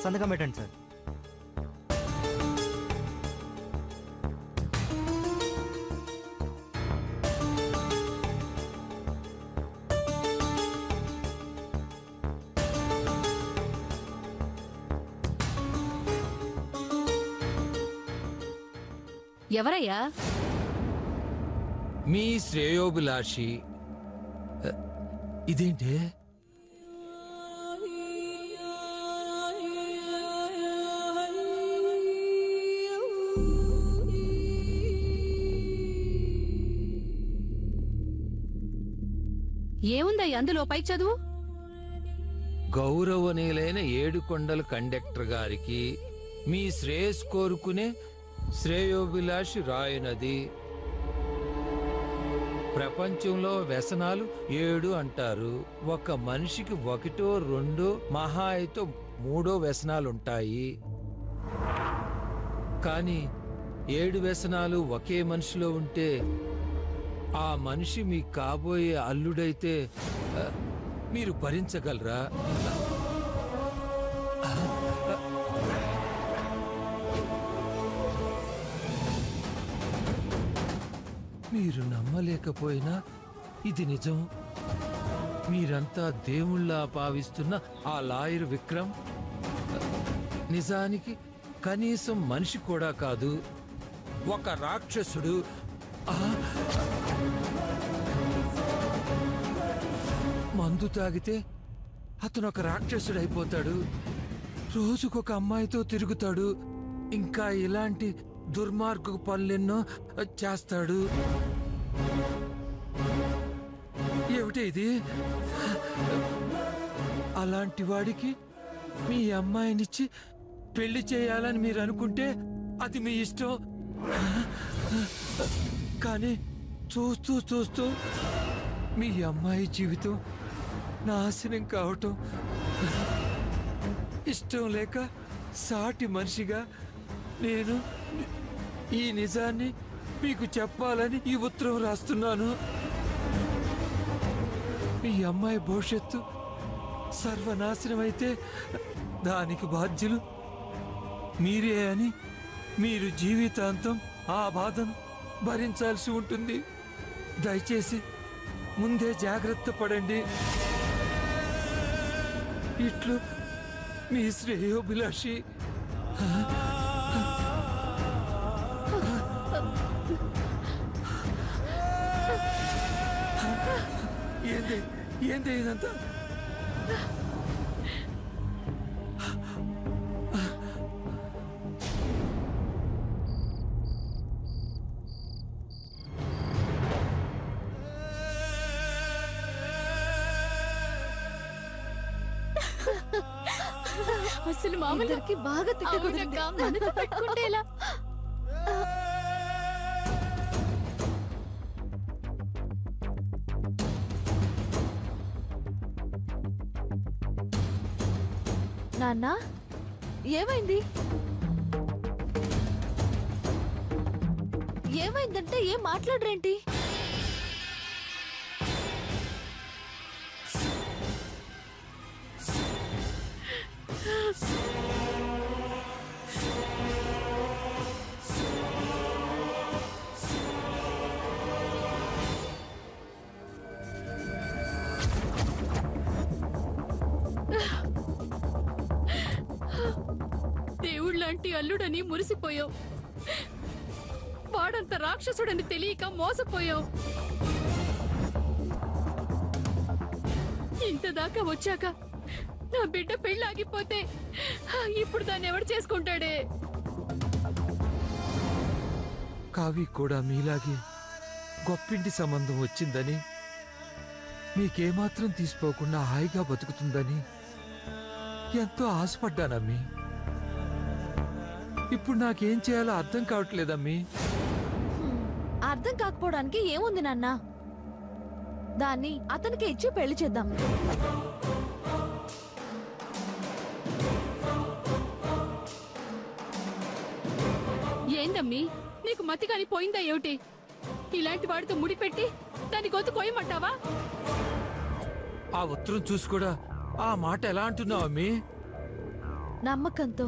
సంతకం పెట్టండి సార్. ఎవరయ్యా? మీ శ్రేయోభిలాషి. ఇదేంటే ఏముందయ్యా అందులో? పై చదువు. గౌరవనీయులైన ఏడుకొండల కండక్టర్ గారికి మీ శ్రేయస్ కోరుకునే శ్రేయోభిలాషి రాయునది. ప్రపంచంలో వ్యసనాలు 7 అంటారు. ఒక మనిషికి 1, 2 మహా అయితే 3 వ్యసనాలుంటాయి. కానీ 7 వ్యసనాలు ఒకే మనిషిలో ఉంటే ఆ మనిషి మీ కాబోయే అల్లుడైతే మీరు భరించగలరా? మీరు నమ్మలేకపోయినా ఇది నిజం. మీరంతా దేవుళ్ళ భావిస్తున్న ఆ లాయర్ విక్రమ్ నిజానికి కనీసం మనిషి కూడా కాదు, ఒక రాక్షసుడు. మందు తాగితే అతను ఒక రాక్షసుడు అయిపోతాడు. రోజుకొక అమ్మాయితో తిరుగుతాడు. ఇంకా ఇలాంటి దుర్మార్గపు పనులెన్నో చేస్తాడు. ఏమిటి ఇది? అలాంటి వాడికి మీ అమ్మాయినిచ్చి పెళ్లి చేయాలని మీరు అనుకుంటే అది మీ ఇష్టం. కానీ చూస్తూ చూస్తూ మీ అమ్మాయి జీవితం నాశనం కావటం ఇష్టం లేక సాటి మనిషిగా నేను ఈ నిజాన్ని మీకు చెప్పాలని ఈ ఉత్తరం రాస్తున్నాను. మీ అమ్మాయి భవిష్యత్తు సర్వనాశనమైతే దానికి బాధ్యులు మీరే అని మీరు జీవితాంతం ఆ బాధను భరించాల్సి ఉంటుంది. దయచేసి ముందే జాగ్రత్త పడండి. ఇట్లు మీ శ్రేయోభిలాషి. ఏంది ఇదంతా? అసలు మామూలుకి బాగా తిట్టుకుంటే మనతో పెట్టుకుంటే ఎలా? నాన్న ఏమైంది? ఏమైందంటే ఏం మాట్లాడరేంటి? దేవుళ్ళంటి అల్లుడని మురిసిపోయావు. వాడంత రాక్షసుడని తెలియక మోసపోయావు. ఇంతదాకా వచ్చాక నా బిడ్డ పెళ్ళాగిపోతే ఇప్పుడు దాన్ని ఎవరు చేసుకుంటాడే? కావి కూడా మీలాగే గొప్పింటి సంబంధం వచ్చిందని, మీకేమాత్రం తీసిపోకుండా హాయిగా బతుకుతుందని ఎంతో ఆశపడ్డానమ్మీ. ఇప్పుడు నాకేం చేయాలో అర్థం కావట్లేదమ్మీ. అర్థం కాకపోవడానికి ఏముంది నాన్న? దాన్ని అతనికి ఇచ్చి పెళ్లి చేద్దాం. ఏందమ్మీ, నీకు మతి కాని పోయిందా ఏమిటి? ఇలాంటి వాడితో ముడిపెట్టి దాన్ని గొంతు కోయమంటావా? ఆ ఉత్తరం చూసి కూడా ఆ మాట ఎలా అంటున్నావు అమ్మీ? నమ్మకంతో